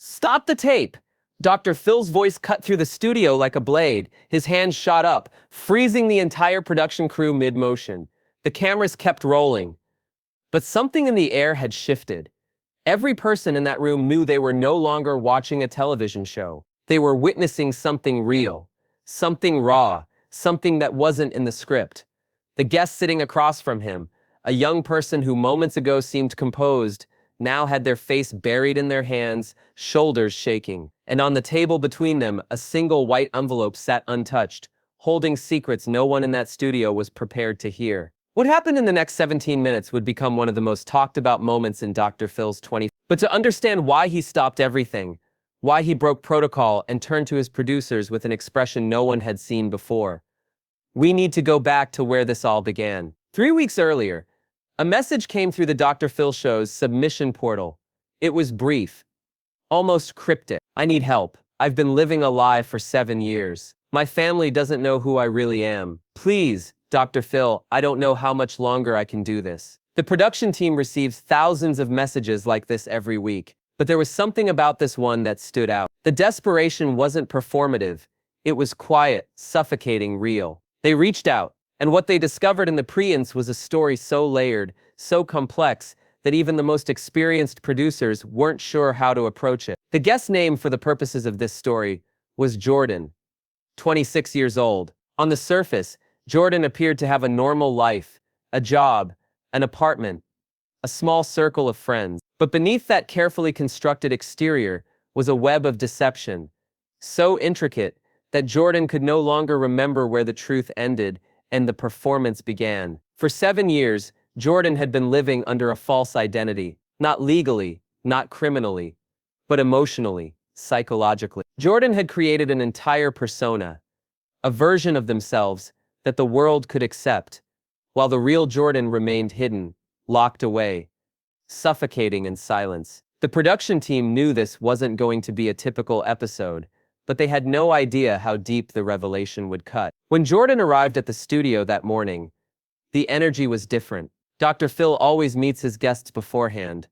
Stop the tape! Dr. Phil's voice cut through the studio like a blade. His hand shot up, freezing the entire production crew mid-motion. The cameras kept rolling. But something in the air had shifted. Every person in that room knew they were no longer watching a television show. They were witnessing something real, something raw, something that wasn't in the script. The guest sitting across from him, a young person who moments ago seemed composed, now had their face buried in their hands, shoulders shaking. And on the table between them, a single white envelope sat untouched, holding secrets no one in that studio was prepared to hear. What happened in the next 17 minutes would become one of the most talked about moments in Dr. Phil's 20. But to understand why he stopped everything, why he broke protocol and turned to his producers with an expression no one had seen before, we need to go back to where this all began. 3 weeks earlier, a message came through the Dr. Phil Show's submission portal. It was brief, almost cryptic. I need help. I've been living a lie for 7 years. My family doesn't know who I really am. Please, Dr. Phil, I don't know how much longer I can do this. The production team receives thousands of messages like this every week, but there was something about this one that stood out. The desperation wasn't performative. It was quiet, suffocating, real. They reached out, and what they discovered in the pre-ins was a story so layered, so complex, that even the most experienced producers weren't sure how to approach it. The guest name for the purposes of this story was Jordan, 26 years old. On the surface, Jordan appeared to have a normal life, a job, an apartment, a small circle of friends. But beneath that carefully constructed exterior was a web of deception, so intricate that Jordan could no longer remember where the truth ended and the performance began. For 7 years, Jordan had been living under a false identity, not legally, not criminally, but emotionally, psychologically. Jordan had created an entire persona, a version of themselves that the world could accept, while the real Jordan remained hidden, locked away, suffocating in silence. The production team knew this wasn't going to be a typical episode, but they had no idea how deep the revelation would cut. When Jordan arrived at the studio that morning, the energy was different. Dr. Phil always meets his guests beforehand,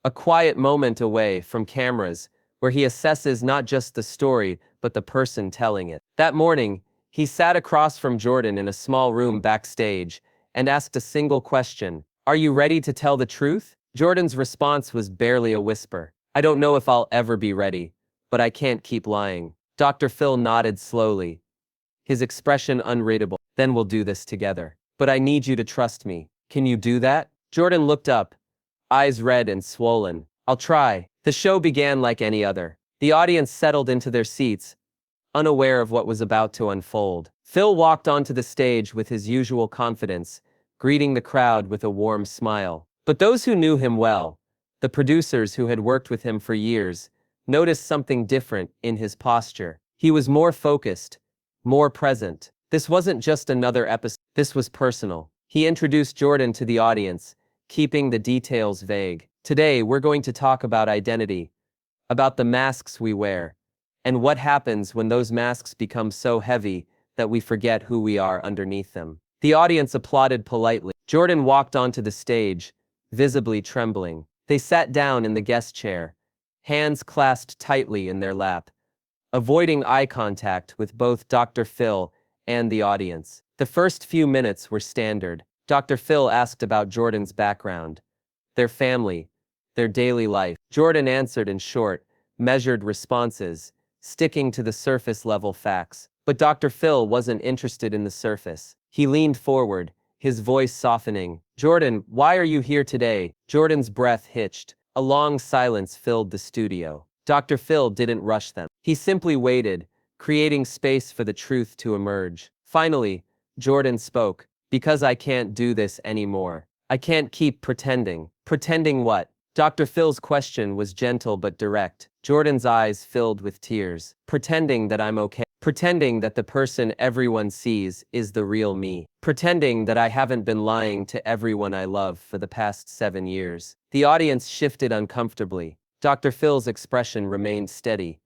a quiet moment away from cameras where he assesses not just the story, but the person telling it. That morning, he sat across from Jordan in a small room backstage and asked a single question: "Are you ready to tell the truth?" Jordan's response was barely a whisper. "I don't know if I'll ever be ready, but I can't keep lying." Dr. Phil nodded slowly, his expression unreadable. "Then we'll do this together. But I need you to trust me. Can you do that?" Jordan looked up, eyes red and swollen. "I'll try." The show began like any other. The audience settled into their seats, unaware of what was about to unfold. Phil walked onto the stage with his usual confidence, greeting the crowd with a warm smile. But those who knew him well, the producers who had worked with him for years, noticed something different in his posture. He was more focused, more present. This wasn't just another episode. This was personal. He introduced Jordan to the audience, keeping the details vague. "Today, we're going to talk about identity, about the masks we wear, and what happens when those masks become so heavy that we forget who we are underneath them." The audience applauded politely. Jordan walked onto the stage, visibly trembling. They sat down in the guest chair, hands clasped tightly in their lap, avoiding eye contact with both Dr. Phil and the audience. The first few minutes were standard. Dr. Phil asked about Jordan's background, their family, their daily life. Jordan answered in short, measured responses, sticking to the surface-level facts. But Dr. Phil wasn't interested in the surface. He leaned forward, his voice softening. "Jordan, why are you here today?" Jordan's breath hitched. A long silence filled the studio. Dr. Phil didn't rush them. He simply waited, creating space for the truth to emerge. Finally, Jordan spoke. "Because I can't do this anymore. I can't keep pretending." "Pretending what?" Dr. Phil's question was gentle but direct. Jordan's eyes filled with tears. "Pretending that I'm okay. Pretending that the person everyone sees is the real me. Pretending that I haven't been lying to everyone I love for the past 7 years." The audience shifted uncomfortably. Dr. Phil's expression remained steady,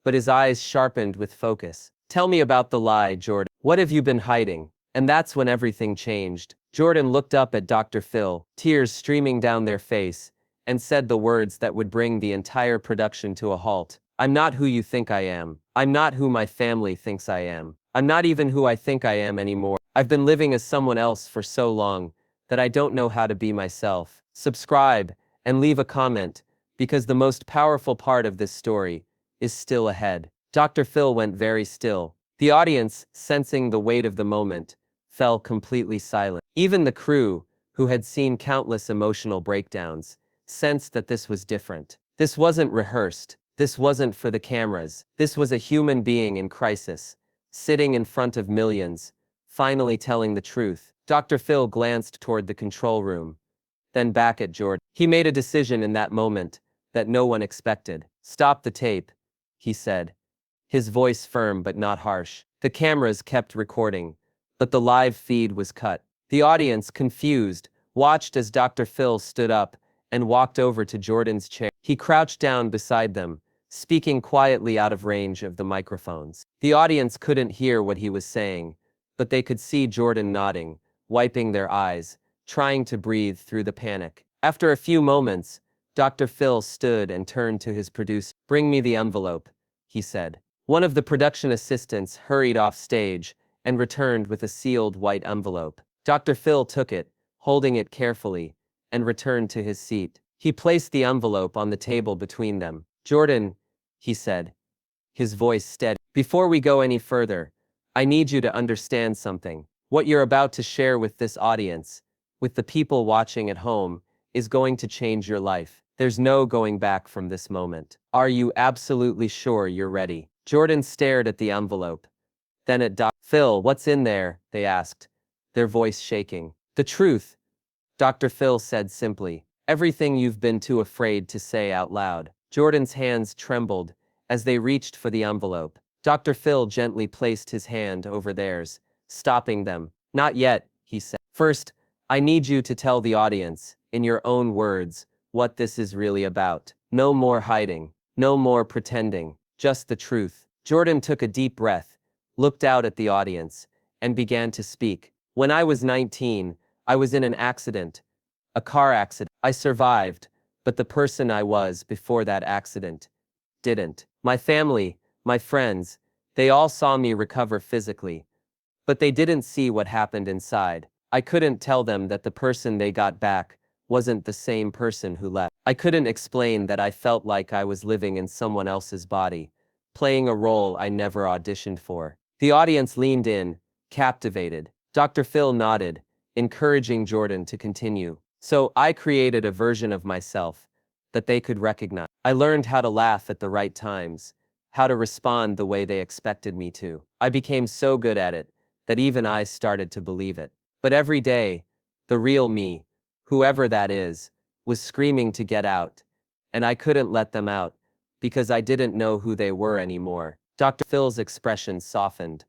but his eyes sharpened with focus. "Tell me about the lie, Jordan. What have you been hiding?" And that's when everything changed. Jordan looked up at Dr. Phil, tears streaming down their face, and said the words that would bring the entire production to a halt. I'm not who you think I am. I'm not who my family thinks I am. I'm not even who I think I am anymore. I've been living as someone else for so long that I don't know how to be myself. Subscribe and leave a comment, because the most powerful part of this story is still ahead. Dr. Phil went very still. The audience, sensing the weight of the moment, fell completely silent. Even the crew, who had seen countless emotional breakdowns, sensed that this was different. This wasn't rehearsed. This wasn't for the cameras. This was a human being in crisis, sitting in front of millions, finally telling the truth. Dr. Phil glanced toward the control room, then back at Jordan. He made a decision in that moment that no one expected. Stop the tape, he said, his voice firm but not harsh. The cameras kept recording, but the live feed was cut. The audience, confused, watched as Dr. Phil stood up and walked over to Jordan's chair. He crouched down beside them, speaking quietly out of range of the microphones. The audience couldn't hear what he was saying, but they could see Jordan nodding, wiping their eyes, trying to breathe through the panic. After a few moments, Dr. Phil stood and turned to his producer. Bring me the envelope, he said. One of the production assistants hurried off stage and returned with a sealed white envelope. Dr. Phil took it, holding it carefully, and returned to his seat. He placed the envelope on the table between them. Jordan, he said, his voice steady. Before we go any further, I need you to understand something. What you're about to share with this audience, with the people watching at home, is going to change your life. There's no going back from this moment. Are you absolutely sure you're ready? Jordan stared at the envelope, then at Dr. Phil. What's in there? They asked, their voice shaking. The truth, Dr. Phil said simply. Everything you've been too afraid to say out loud. Jordan's hands trembled as they reached for the envelope. Dr. Phil gently placed his hand over theirs, stopping them. Not yet, he said. First, I need you to tell the audience, in your own words, what this is really about. No more hiding. No more pretending. Just the truth. Jordan took a deep breath, looked out at the audience, and began to speak. When I was 19, I was in an accident. A car accident. I survived, but the person I was before that accident didn't. My family, my friends, they all saw me recover physically, but they didn't see what happened inside. I couldn't tell them that the person they got back wasn't the same person who left. I couldn't explain that I felt like I was living in someone else's body, playing a role I never auditioned for. The audience leaned in, captivated. Dr. Phil nodded, encouraging Jordan to continue. So I created a version of myself that they could recognize. I learned how to laugh at the right times, how to respond the way they expected me to. I became so good at it that even I started to believe it. But every day, the real me, whoever that is, was screaming to get out, and I couldn't let them out because I didn't know who they were anymore. Dr. Phil's expression softened,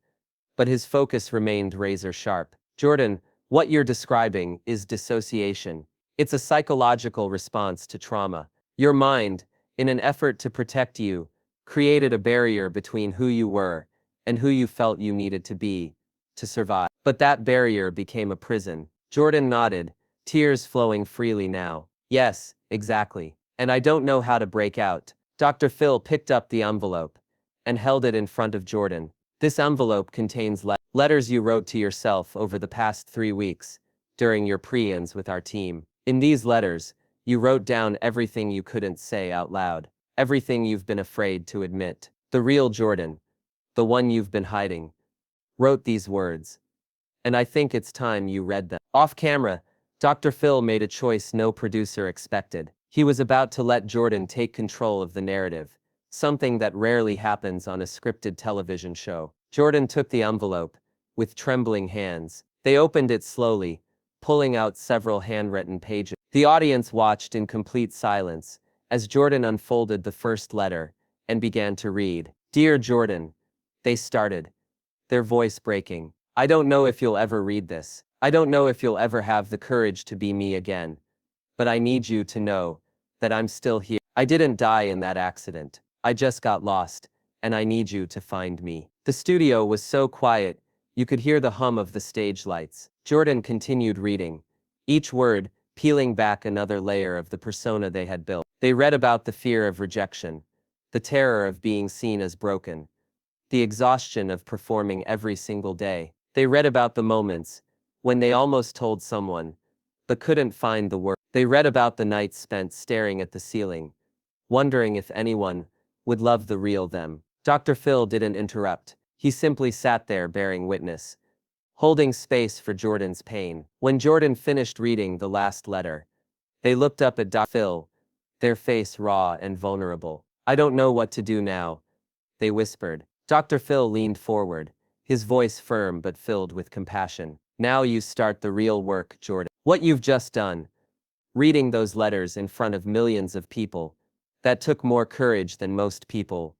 but his focus remained razor sharp. Jordan, what you're describing is dissociation. It's a psychological response to trauma. Your mind, in an effort to protect you, created a barrier between who you were and who you felt you needed to be to survive. But that barrier became a prison. Jordan nodded, tears flowing freely now. Yes, exactly. And I don't know how to break out. Dr. Phil picked up the envelope and held it in front of Jordan. This envelope contains letters you wrote to yourself over the past 3 weeks during your pre-ins with our team. In these letters, you wrote down everything you couldn't say out loud, everything you've been afraid to admit. The real Jordan, the one you've been hiding, wrote these words. And I think it's time you read them. Off camera, Dr. Phil made a choice no producer expected. He was about to let Jordan take control of the narrative, something that rarely happens on a scripted television show. Jordan took the envelope with trembling hands. They opened it slowly, pulling out several handwritten pages. The audience watched in complete silence as Jordan unfolded the first letter and began to read. Dear Jordan, they started, their voice breaking. I don't know if you'll ever read this. I don't know if you'll ever have the courage to be me again. But I need you to know that I'm still here. I didn't die in that accident. I just got lost, and I need you to find me. The studio was so quiet, you could hear the hum of the stage lights. Jordan continued reading, each word peeling back another layer of the persona they had built. They read about the fear of rejection, the terror of being seen as broken, the exhaustion of performing every single day. They read about the moments when they almost told someone, but couldn't find the word. They read about the nights spent staring at the ceiling, wondering if anyone would love the real them. Dr. Phil didn't interrupt. He simply sat there bearing witness, holding space for Jordan's pain. When Jordan finished reading the last letter, they looked up at Dr. Phil, their face raw and vulnerable. "I don't know what to do now," they whispered. Dr. Phil leaned forward, his voice firm but filled with compassion. "Now you start the real work, Jordan. What you've just done, reading those letters in front of millions of people, that took more courage than most people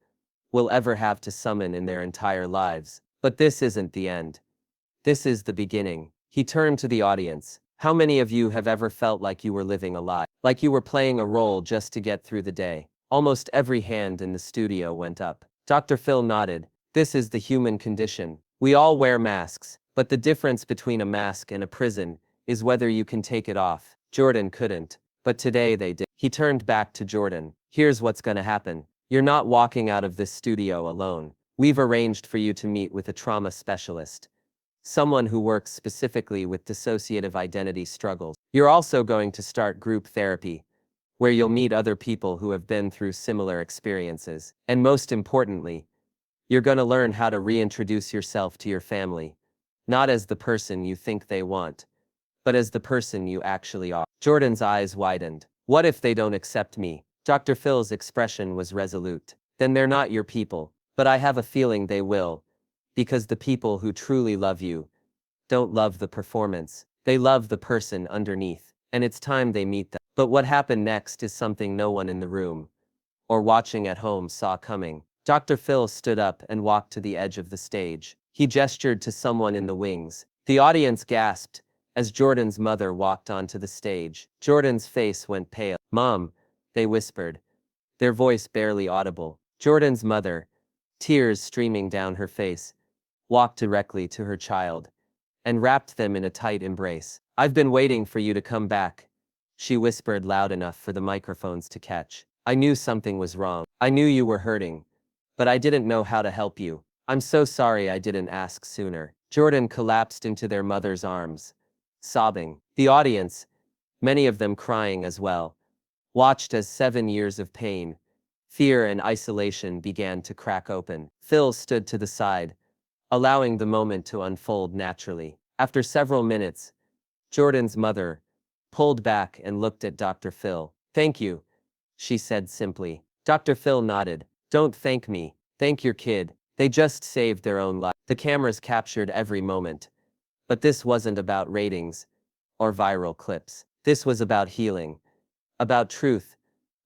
will ever have to summon in their entire lives. But this isn't the end. This is the beginning." He turned to the audience. "How many of you have ever felt like you were living a lie? Like you were playing a role just to get through the day?" Almost every hand in the studio went up. Dr. Phil nodded. "This is the human condition. We all wear masks, but the difference between a mask and a prison is whether you can take it off." Jordan couldn't, but today they did. He turned back to Jordan. "Here's what's gonna happen. You're not walking out of this studio alone. We've arranged for you to meet with a trauma specialist, someone who works specifically with dissociative identity struggles. You're also going to start group therapy, where you'll meet other people who have been through similar experiences. And most importantly, you're going to learn how to reintroduce yourself to your family, not as the person you think they want, but as the person you actually are." Jordan's eyes widened. "What if they don't accept me?" Dr. Phil's expression was resolute. "Then they're not your people, but I have a feeling they will, because the people who truly love you don't love the performance. They love the person underneath, and it's time they meet them." But what happened next is something no one in the room or watching at home saw coming. Dr. Phil stood up and walked to the edge of the stage. He gestured to someone in the wings. The audience gasped as Jordan's mother walked onto the stage. Jordan's face went pale. "Mom," they whispered, their voice barely audible. Jordan's mother, tears streaming down her face, walked directly to her child and wrapped them in a tight embrace. "I've been waiting for you to come back," she whispered loud enough for the microphones to catch. "I knew something was wrong. I knew you were hurting, but I didn't know how to help you. I'm so sorry I didn't ask sooner." Jordan collapsed into their mother's arms, sobbing. The audience, many of them crying as well, watched as 7 years of pain, fear and isolation began to crack open. Phil stood to the side, allowing the moment to unfold naturally. After several minutes, Jordan's mother pulled back and looked at Dr. Phil. "Thank you," she said simply. Dr. Phil nodded. "Don't thank me. Thank your kid. They just saved their own life." The cameras captured every moment. But this wasn't about ratings or viral clips. This was about healing, about truth,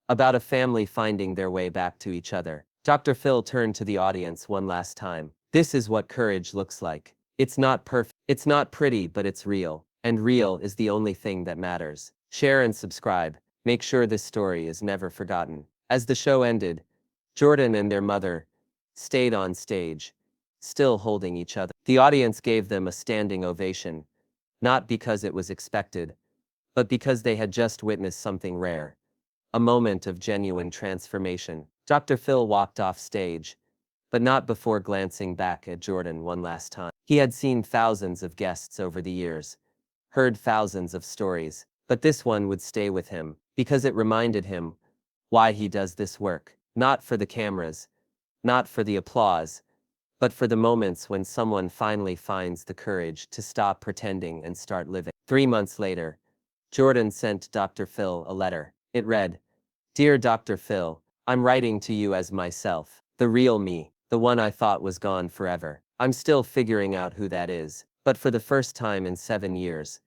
about a family finding their way back to each other. Dr. Phil turned to the audience one last time. "This is what courage looks like. It's not perfect. It's not pretty, but it's real. And real is the only thing that matters." Share and subscribe. Make sure this story is never forgotten. As the show ended, Jordan and their mother stayed on stage, still holding each other. The audience gave them a standing ovation, not because it was expected, but because they had just witnessed something rare, a moment of genuine transformation. Dr. Phil walked off stage, but not before glancing back at Jordan one last time. He had seen thousands of guests over the years, heard thousands of stories, but this one would stay with him, because it reminded him why he does this work. Not for the cameras, not for the applause, but for the moments when someone finally finds the courage to stop pretending and start living. 3 months later, Jordan sent Dr. Phil a letter. It read, "Dear Dr. Phil, I'm writing to you as myself, the real me, the one I thought was gone forever. I'm still figuring out who that is, but for the first time in 7 years,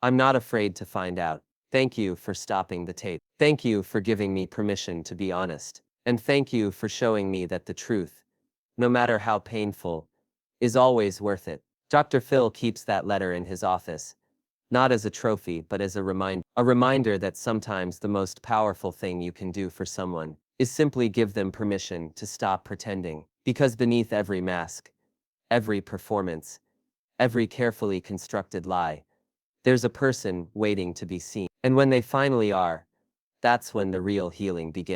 I'm not afraid to find out. Thank you for stopping the tape. Thank you for giving me permission to be honest. And thank you for showing me that the truth, no matter how painful, is always worth it." Dr. Phil keeps that letter in his office, not as a trophy but as a reminder that sometimes the most powerful thing you can do for someone is simply give them permission to stop pretending. Because beneath every mask, every performance, every carefully constructed lie, There's a person waiting to be seen. And when they finally are, that's when the real healing begins.